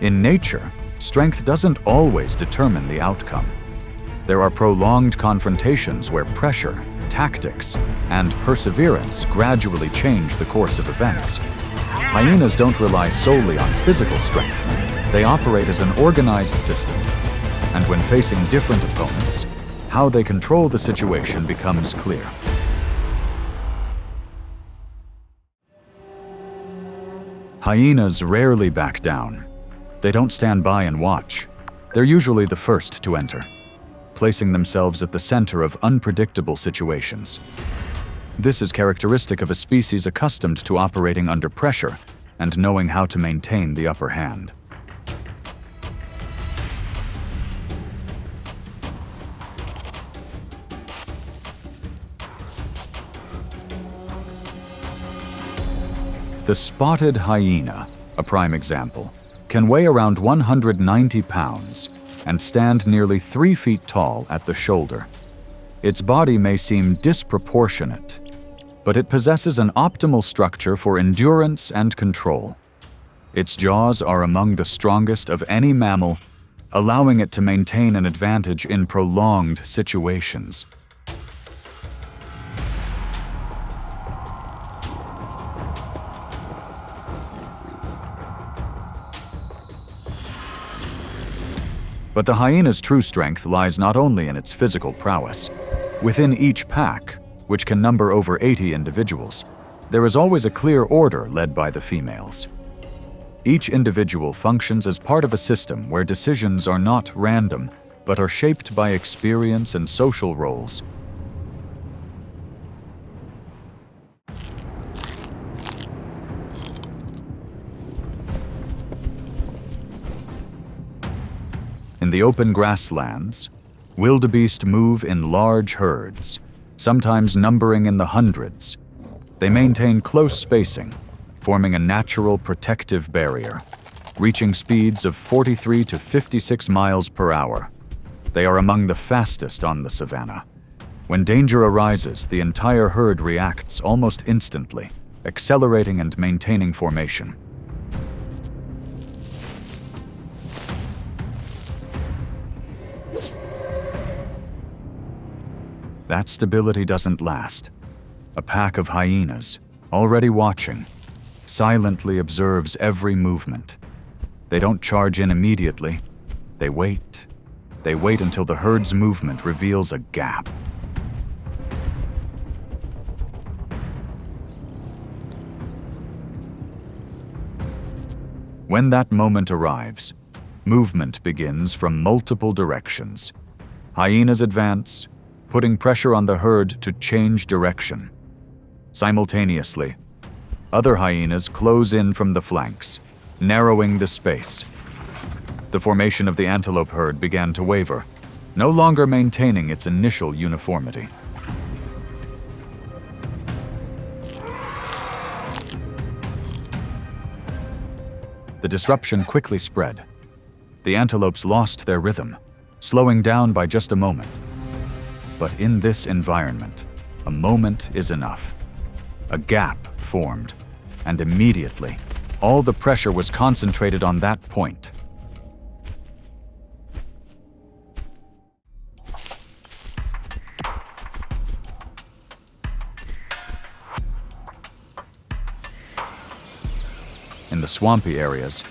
In nature, strength doesn't always determine the outcome. There are prolonged confrontations where pressure, tactics, and perseverance gradually change the course of events. Hyenas don't rely solely on physical strength. They operate as an organized system. And when facing different opponents, how they control the situation becomes clear. Hyenas rarely back down. They don't stand by and watch. They're usually the first to enter, placing themselves at the center of unpredictable situations. This is characteristic of a species accustomed to operating under pressure and knowing how to maintain the upper hand. The spotted hyena, a prime example, can weigh around 190 pounds and stand nearly 3 feet tall at the shoulder. Its body may seem disproportionate, but it possesses an optimal structure for endurance and control. Its jaws are among the strongest of any mammal, allowing it to maintain an advantage in prolonged situations. But the hyena's true strength lies not only in its physical prowess. Within each pack, which can number over 80 individuals, there is always a clear order led by the females. Each individual functions as part of a system where decisions are not random, but are shaped by experience and social roles. In the open grasslands, wildebeest move in large herds, sometimes numbering in the hundreds. They maintain close spacing, forming a natural protective barrier, reaching speeds of 43 to 56 miles per hour. They are among the fastest on the savanna. When danger arises, the entire herd reacts almost instantly, accelerating and maintaining formation. That stability doesn't last. A pack of hyenas, already watching, silently observes every movement. They don't charge in immediately. They wait. They wait until the herd's movement reveals a gap. When that moment arrives, movement begins from multiple directions. Hyenas advance, putting pressure on the herd to change direction. Simultaneously, other hyenas close in from the flanks, narrowing the space. The formation of the antelope herd began to waver, no longer maintaining its initial uniformity. The disruption quickly spread. The antelopes lost their rhythm, slowing down by just a moment. But in this environment, a moment is enough. A gap formed, and immediately, all the pressure was concentrated on that point. In the swampy areas,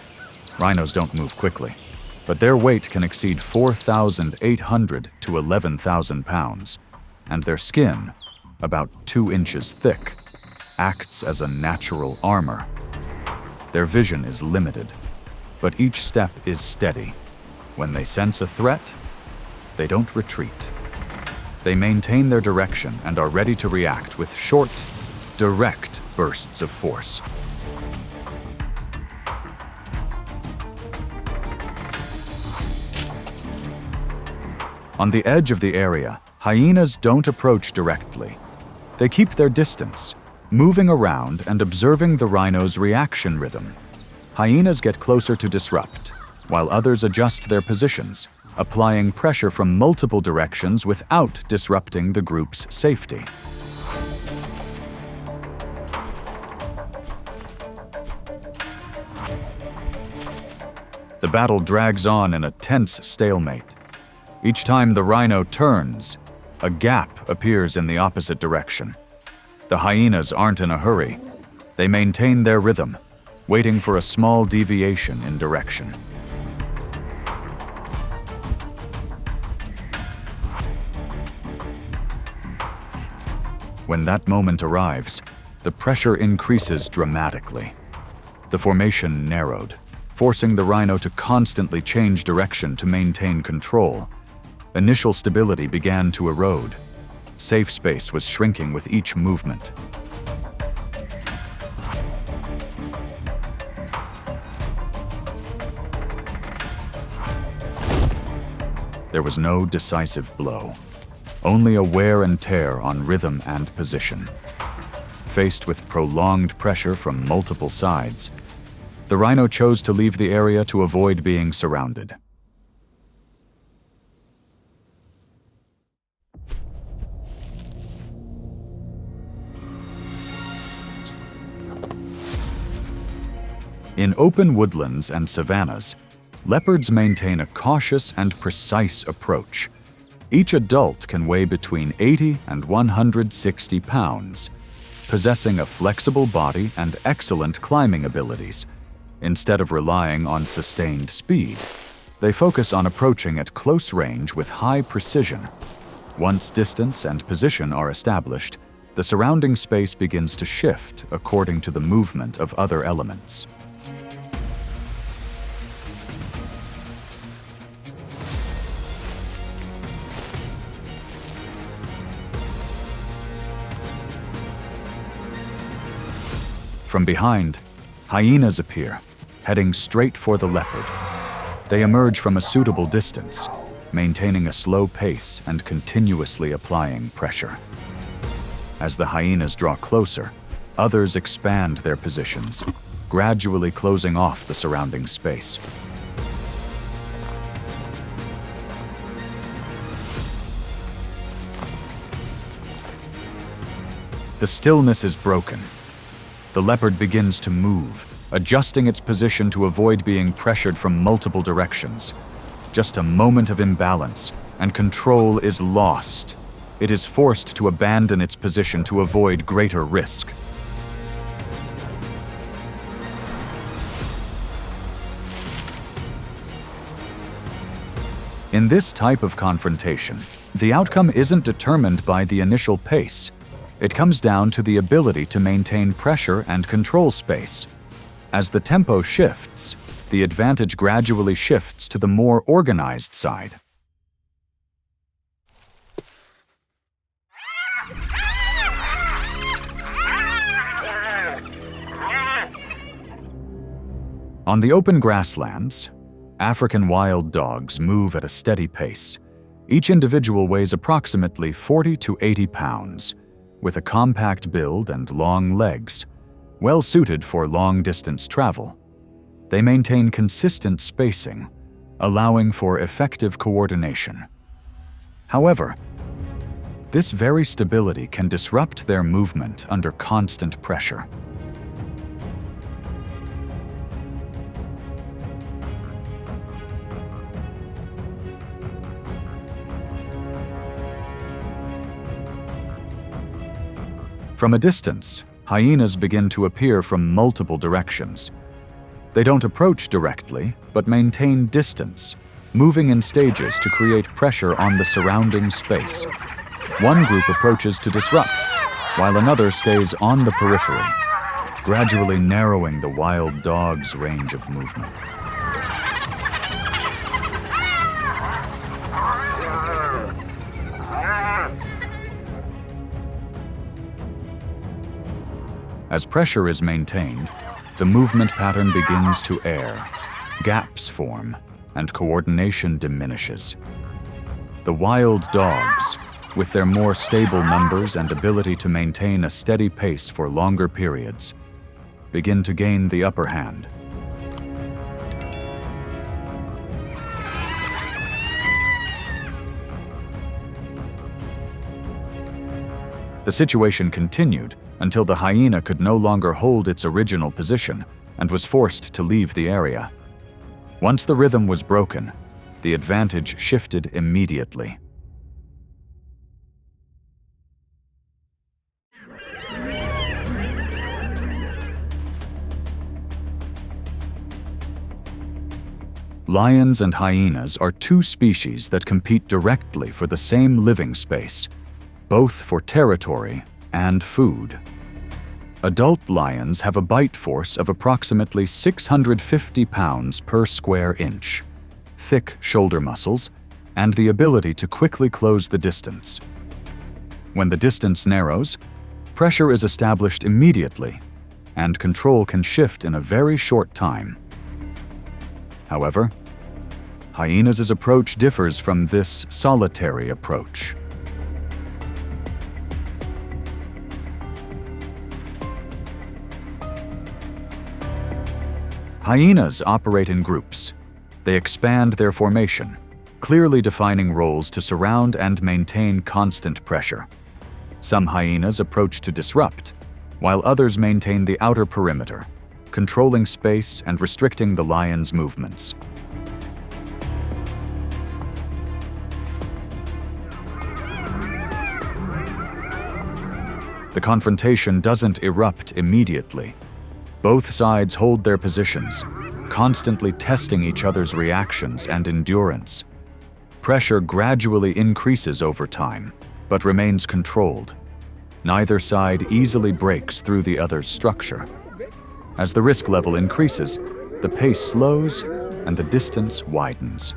rhinos don't move quickly, but their weight can exceed 4,800 to 11,000 pounds, and their skin, about 2 inches thick, acts as a natural armor. Their vision is limited, but each step is steady. When they sense a threat, they don't retreat. They maintain their direction and are ready to react with short, direct bursts of force. On the edge of the area, hyenas don't approach directly. They keep their distance, moving around and observing the rhino's reaction rhythm. Hyenas get closer to disrupt, while others adjust their positions, applying pressure from multiple directions without disrupting the group's safety. The battle drags on in a tense stalemate. Each time the rhino turns, a gap appears in the opposite direction. The hyenas aren't in a hurry. They maintain their rhythm, waiting for a small deviation in direction. When that moment arrives, the pressure increases dramatically. The formation narrowed, forcing the rhino to constantly change direction to maintain control. Initial stability began to erode. Safe space was shrinking with each movement. There was no decisive blow, only a wear and tear on rhythm and position. Faced with prolonged pressure from multiple sides, the rhino chose to leave the area to avoid being surrounded. In open woodlands and savannas, leopards maintain a cautious and precise approach. Each adult can weigh between 80 and 160 pounds, possessing a flexible body and excellent climbing abilities. Instead of relying on sustained speed, they focus on approaching at close range with high precision. Once distance and position are established, the surrounding space begins to shift according to the movement of other elements. From behind, hyenas appear, heading straight for the leopard. They emerge from a suitable distance, maintaining a slow pace and continuously applying pressure. As the hyenas draw closer, others expand their positions, gradually closing off the surrounding space. The stillness is broken. The leopard begins to move, adjusting its position to avoid being pressured from multiple directions. Just a moment of imbalance, and control is lost. It is forced to abandon its position to avoid greater risk. In this type of confrontation, the outcome isn't determined by the initial pace. It comes down to the ability to maintain pressure and control space. As the tempo shifts, the advantage gradually shifts to the more organized side. On the open grasslands, African wild dogs move at a steady pace. Each individual weighs approximately 40 to 80 pounds. With a compact build and long legs, well suited for long-distance travel. They maintain consistent spacing, allowing for effective coordination. However, this very stability can disrupt their movement under constant pressure. From a distance, hyenas begin to appear from multiple directions. They don't approach directly, but maintain distance, moving in stages to create pressure on the surrounding space. One group approaches to disrupt, while another stays on the periphery, gradually narrowing the wild dog's range of movement. As pressure is maintained, the movement pattern begins to err, gaps form, and coordination diminishes. The wild dogs, with their more stable numbers and ability to maintain a steady pace for longer periods, begin to gain the upper hand. The situation continued until the hyena could no longer hold its original position and was forced to leave the area. Once the rhythm was broken, the advantage shifted immediately. Lions and hyenas are two species that compete directly for the same living space, both for territory and food. Adult lions have a bite force of approximately 650 pounds per square inch, thick shoulder muscles, and the ability to quickly close the distance. When the distance narrows, pressure is established immediately, and control can shift in a very short time. However, hyenas' approach differs from this solitary approach. Hyenas operate in groups. They expand their formation, clearly defining roles to surround and maintain constant pressure. Some hyenas approach to disrupt, while others maintain the outer perimeter, controlling space and restricting the lion's movements. The confrontation doesn't erupt immediately. Both sides hold their positions, constantly testing each other's reactions and endurance. Pressure gradually increases over time, but remains controlled. Neither side easily breaks through the other's structure. As the risk level increases, the pace slows and the distance widens.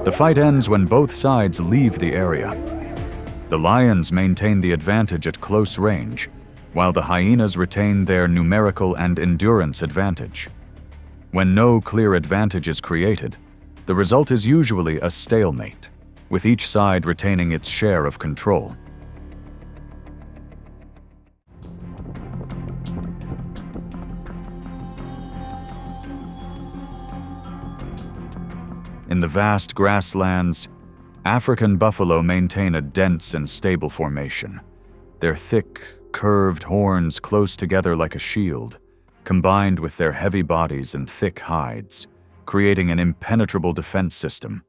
The fight ends when both sides leave the area. The lions maintain the advantage at close range, while the hyenas retain their numerical and endurance advantage. When no clear advantage is created, the result is usually a stalemate, with each side retaining its share of control. In the vast grasslands, African buffalo maintain a dense and stable formation. Their thick, curved horns close together like a shield, combined with their heavy bodies and thick hides, creating an impenetrable defense system.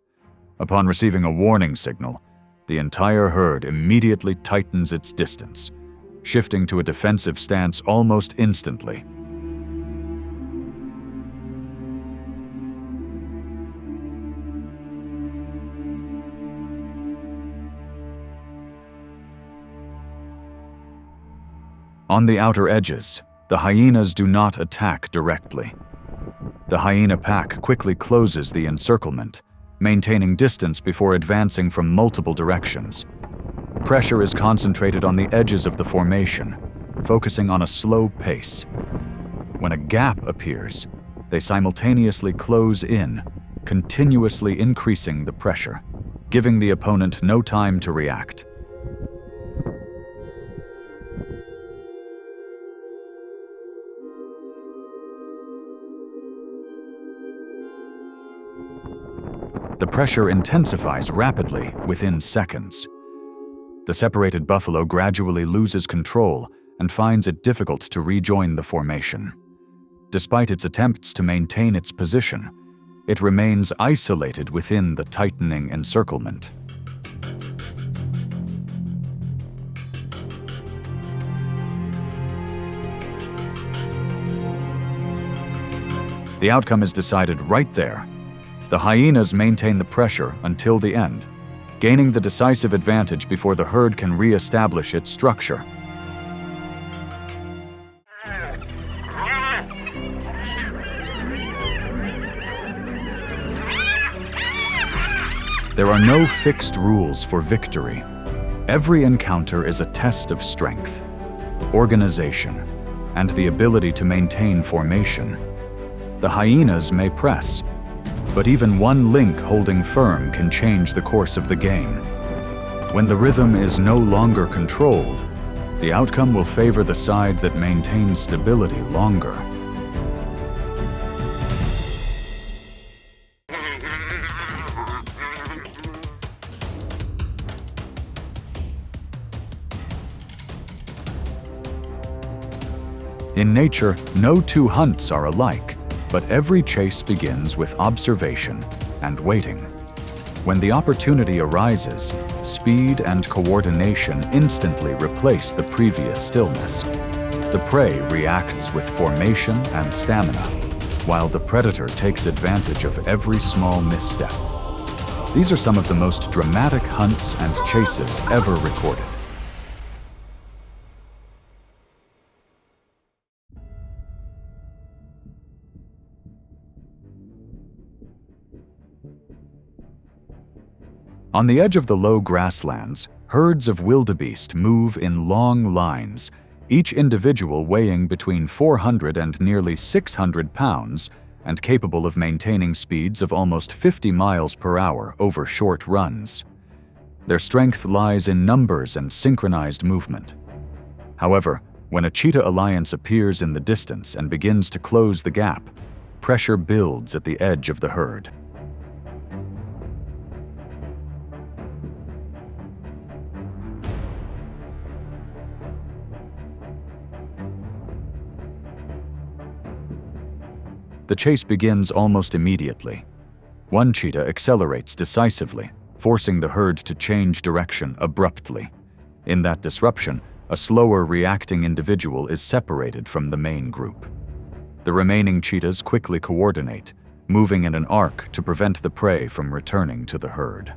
Upon receiving a warning signal, the entire herd immediately tightens its distance, shifting to a defensive stance almost instantly. On the outer edges, the hyenas do not attack directly. The hyena pack quickly closes the encirclement, maintaining distance before advancing from multiple directions. Pressure is concentrated on the edges of the formation, focusing on a slow pace. When a gap appears, they simultaneously close in, continuously increasing the pressure, giving the opponent no time to react. The pressure intensifies rapidly within seconds. The separated buffalo gradually loses control and finds it difficult to rejoin the formation. Despite its attempts to maintain its position, it remains isolated within the tightening encirclement. The outcome is decided right there. The hyenas maintain the pressure until the end, gaining the decisive advantage before the herd can re-establish its structure. There are no fixed rules for victory. Every encounter is a test of strength, organization, and the ability to maintain formation. The hyenas may press, but even one link holding firm can change the course of the game. When the rhythm is no longer controlled, the outcome will favor the side that maintains stability longer. In nature, no two hunts are alike, but every chase begins with observation and waiting. When the opportunity arises, speed and coordination instantly replace the previous stillness. The prey reacts with formation and stamina, while the predator takes advantage of every small misstep. These are some of the most dramatic hunts and chases ever recorded. On the edge of the low grasslands, herds of wildebeest move in long lines, each individual weighing between 400 and nearly 600 pounds and capable of maintaining speeds of almost 50 miles per hour over short runs. Their strength lies in numbers and synchronized movement. However, when a cheetah alliance appears in the distance and begins to close the gap, pressure builds at the edge of the herd. The chase begins almost immediately. One cheetah accelerates decisively, forcing the herd to change direction abruptly. In that disruption, a slower reacting individual is separated from the main group. The remaining cheetahs quickly coordinate, moving in an arc to prevent the prey from returning to the herd.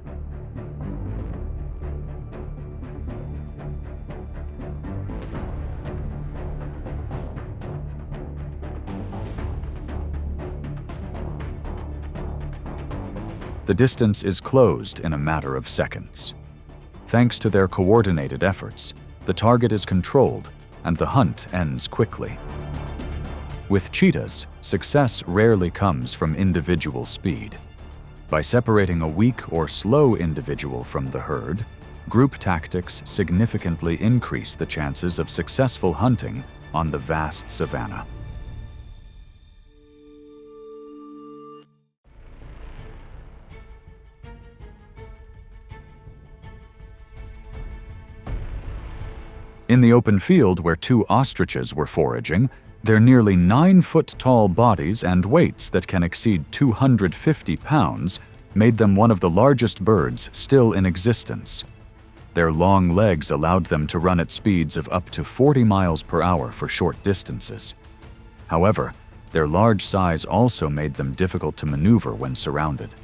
The distance is closed in a matter of seconds. Thanks to their coordinated efforts, the target is controlled and the hunt ends quickly. With cheetahs, success rarely comes from individual speed. By separating a weak or slow individual from the herd, group tactics significantly increase the chances of successful hunting on the vast savanna. In the open field where two ostriches were foraging, their nearly 9-foot-tall bodies and weights that can exceed 250 pounds made them one of the largest birds still in existence. Their long legs allowed them to run at speeds of up to 40 miles per hour for short distances. However, their large size also made them difficult to maneuver when surrounded,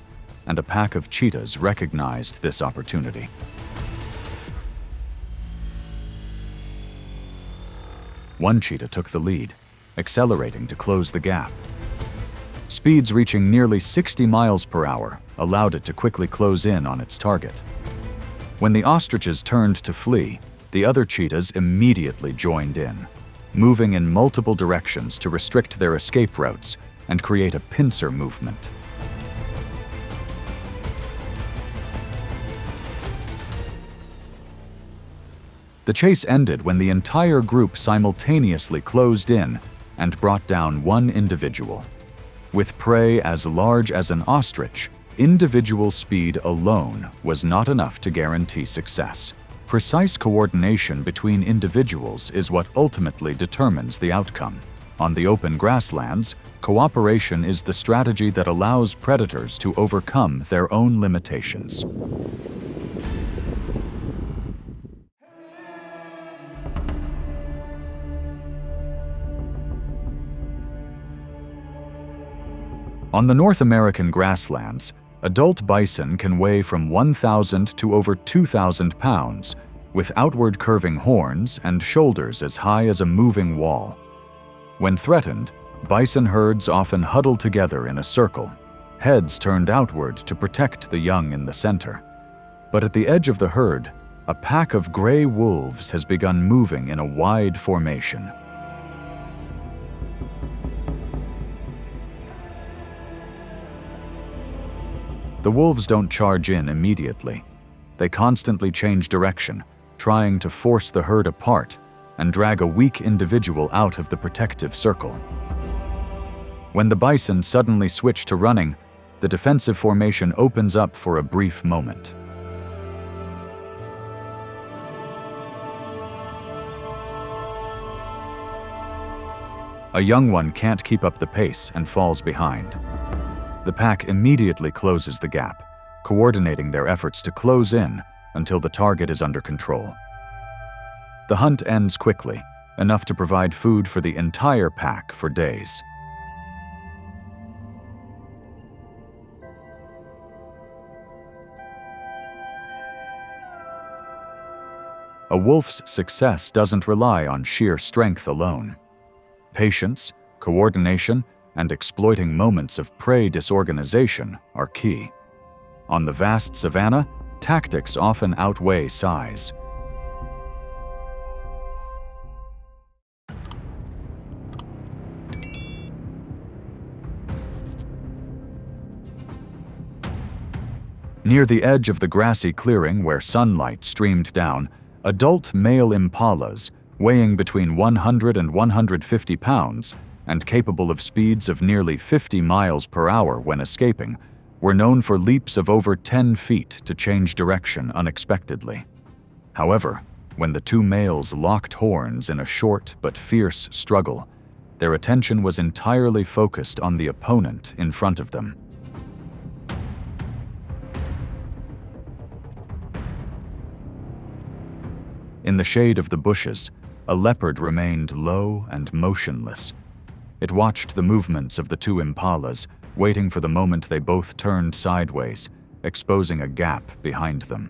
and a pack of cheetahs recognized this opportunity. One cheetah took the lead, accelerating to close the gap. Speeds reaching nearly 60 miles per hour allowed it to quickly close in on its target. When the ostriches turned to flee, the other cheetahs immediately joined in, moving in multiple directions to restrict their escape routes and create a pincer movement. The chase ended when the entire group simultaneously closed in and brought down one individual. With prey as large as an ostrich, individual speed alone was not enough to guarantee success. Precise coordination between individuals is what ultimately determines the outcome. On the open grasslands, cooperation is the strategy that allows predators to overcome their own limitations. On the North American grasslands, adult bison can weigh from 1,000 to over 2,000 pounds, with outward curving horns and shoulders as high as a moving wall. When threatened, bison herds often huddle together in a circle, heads turned outward to protect the young in the center. But at the edge of the herd, a pack of gray wolves has begun moving in a wide formation. The wolves don't charge in immediately. They constantly change direction, trying to force the herd apart and drag a weak individual out of the protective circle. When the bison suddenly switch to running, the defensive formation opens up for a brief moment. A young one can't keep up the pace and falls behind. The pack immediately closes the gap, coordinating their efforts to close in until the target is under control. The hunt ends quickly, enough to provide food for the entire pack for days. A wolf's success doesn't rely on sheer strength alone. Patience, coordination, and exploiting moments of prey disorganization are key. On the vast savanna, tactics often outweigh size. Near the edge of the grassy clearing where sunlight streamed down, adult male impalas, weighing between 100 and 150 pounds and capable of speeds of nearly 50 miles per hour when escaping, were known for leaps of over 10 feet to change direction unexpectedly. However, when the two males locked horns in a short but fierce struggle, their attention was entirely focused on the opponent in front of them. In the shade of the bushes, a leopard remained low and motionless. It watched the movements of the two impalas, waiting for the moment they both turned sideways, exposing a gap behind them.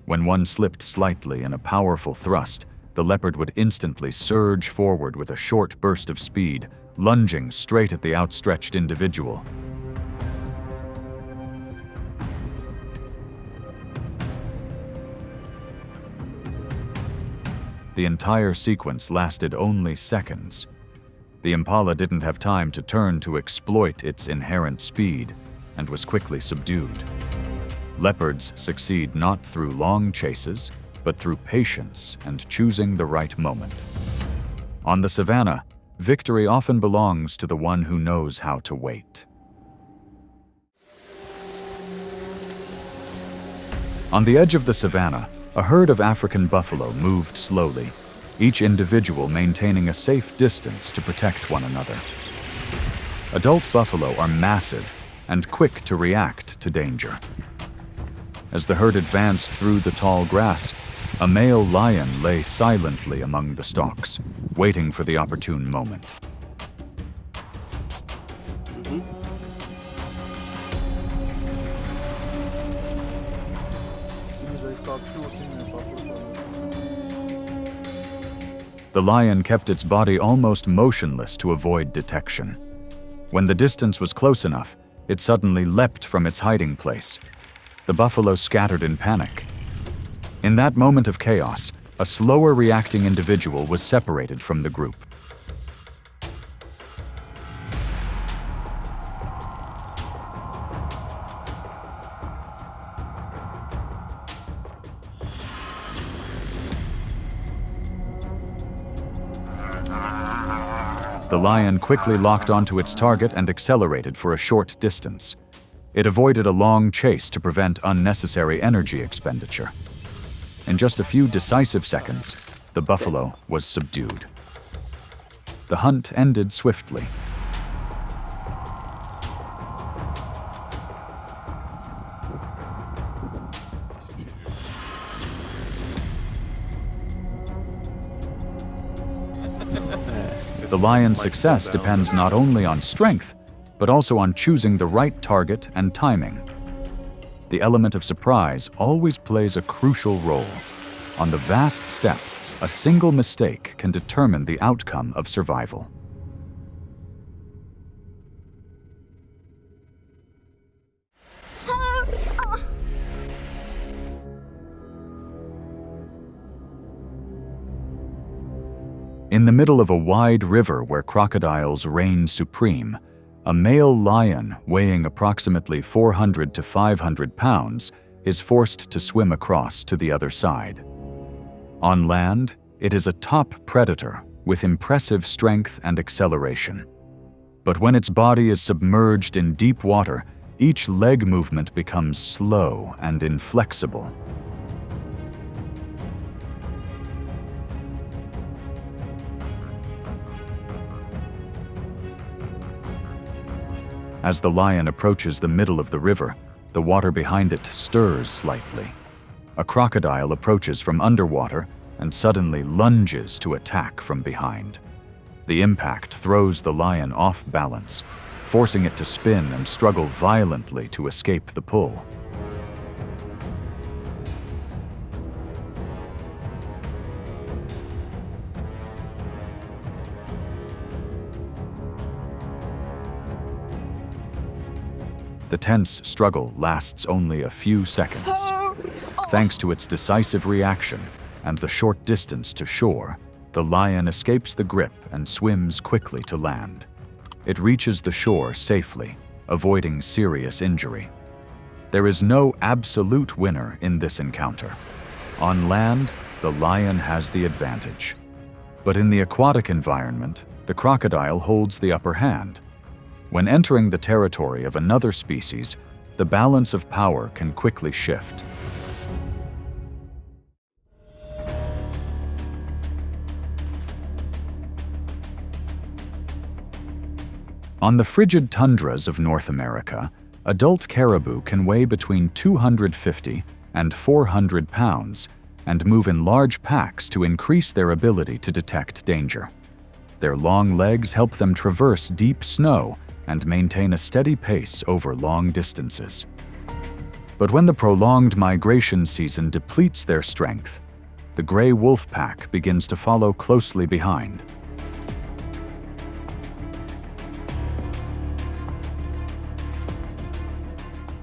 When one slipped slightly in a powerful thrust, the leopard would instantly surge forward with a short burst of speed, lunging straight at the outstretched individual. The entire sequence lasted only seconds. The impala didn't have time to turn to exploit its inherent speed and was quickly subdued. Leopards succeed not through long chases, but through patience and choosing the right moment. On the savanna, victory often belongs to the one who knows how to wait. On the edge of the savanna, a herd of African buffalo moved slowly, each individual maintaining a safe distance to protect one another. Adult buffalo are massive and quick to react to danger. As the herd advanced through the tall grass, a male lion lay silently among the stalks, waiting for the opportune moment. The lion kept its body almost motionless to avoid detection. When the distance was close enough, it suddenly leapt from its hiding place. The buffalo scattered in panic. In that moment of chaos, a slower reacting individual was separated from the group. The lion quickly locked onto its target and accelerated for a short distance. It avoided a long chase to prevent unnecessary energy expenditure. In just a few decisive seconds, the buffalo was subdued. The hunt ended swiftly. The lion's success depends not only on strength, but also on choosing the right target and timing. The element of surprise always plays a crucial role. On the vast steppe, a single mistake can determine the outcome of survival. In the middle of a wide river where crocodiles reign supreme, a male lion weighing approximately 400 to 500 pounds is forced to swim across to the other side. On land, it is a top predator with impressive strength and acceleration. But when its body is submerged in deep water, each leg movement becomes slow and inflexible. As the lion approaches the middle of the river, the water behind it stirs slightly. A crocodile approaches from underwater and suddenly lunges to attack from behind. The impact throws the lion off balance, forcing it to spin and struggle violently to escape the pull. The tense struggle lasts only a few seconds. Thanks to its decisive reaction and the short distance to shore, the lion escapes the grip and swims quickly to land. It reaches the shore safely, avoiding serious injury. There is no absolute winner in this encounter. On land, the lion has the advantage. But in the aquatic environment, the crocodile holds the upper hand. When entering the territory of another species, the balance of power can quickly shift. On the frigid tundras of North America, adult caribou can weigh between 250 and 400 pounds and move in large packs to increase their ability to detect danger. Their long legs help them traverse deep snow and maintain a steady pace over long distances. But when the prolonged migration season depletes their strength, the gray wolf pack begins to follow closely behind.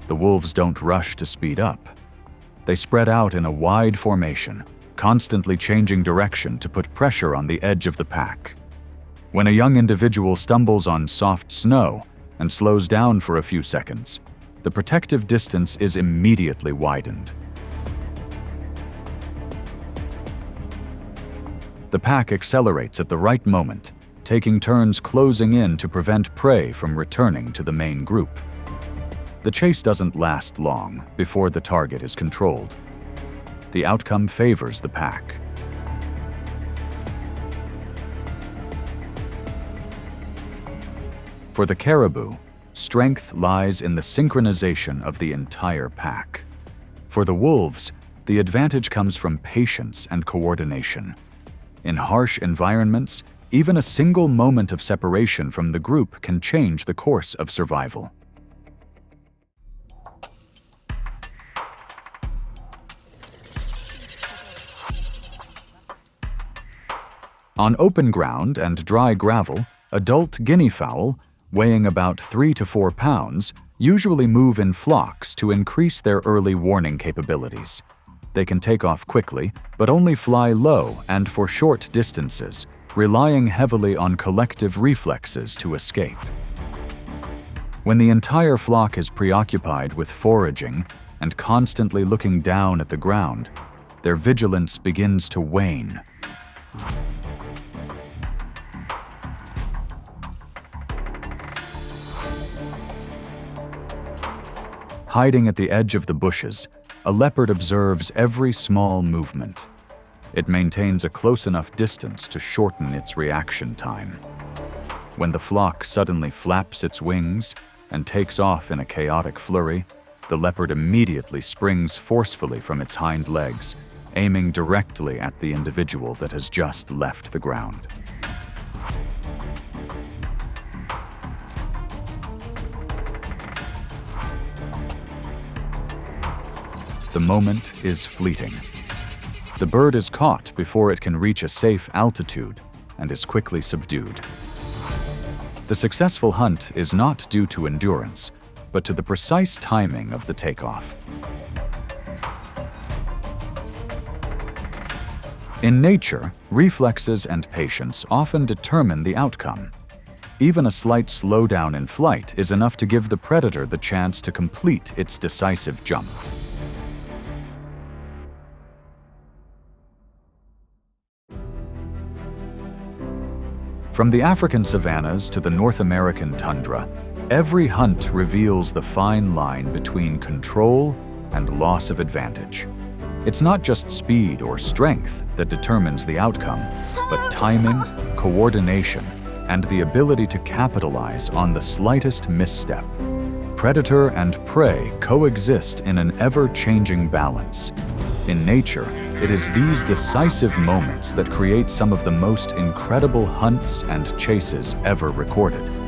The wolves don't rush to speed up. They spread out in a wide formation, constantly changing direction to put pressure on the edge of the pack. When a young individual stumbles on soft snow and slows down for a few seconds, the protective distance is immediately widened. The pack accelerates at the right moment, taking turns closing in to prevent prey from returning to the main group. The chase doesn't last long before the target is controlled. The outcome favors the pack. For the caribou, strength lies in the synchronization of the entire pack. For the wolves, the advantage comes from patience and coordination. In harsh environments, even a single moment of separation from the group can change the course of survival. On open ground and dry gravel, adult guinea fowl, weighing about 3 to 4 pounds, usually move in flocks to increase their early warning capabilities. They can take off quickly, but only fly low and for short distances, relying heavily on collective reflexes to escape. When the entire flock is preoccupied with foraging and constantly looking down at the ground, their vigilance begins to wane. Hiding at the edge of the bushes, a leopard observes every small movement. It maintains a close enough distance to shorten its reaction time. When the flock suddenly flaps its wings and takes off in a chaotic flurry, the leopard immediately springs forcefully from its hind legs, aiming directly at the individual that has just left the ground. The moment is fleeting. The bird is caught before it can reach a safe altitude and is quickly subdued. The successful hunt is not due to endurance, but to the precise timing of the takeoff. In nature, reflexes and patience often determine the outcome. Even a slight slowdown in flight is enough to give the predator the chance to complete its decisive jump. From the African savannas to the North American tundra, every hunt reveals the fine line between control and loss of advantage. It's not just speed or strength that determines the outcome, but timing, coordination, and the ability to capitalize on the slightest misstep. Predator and prey coexist in an ever-changing balance. In nature, it is these decisive moments that create some of the most incredible hunts and chases ever recorded.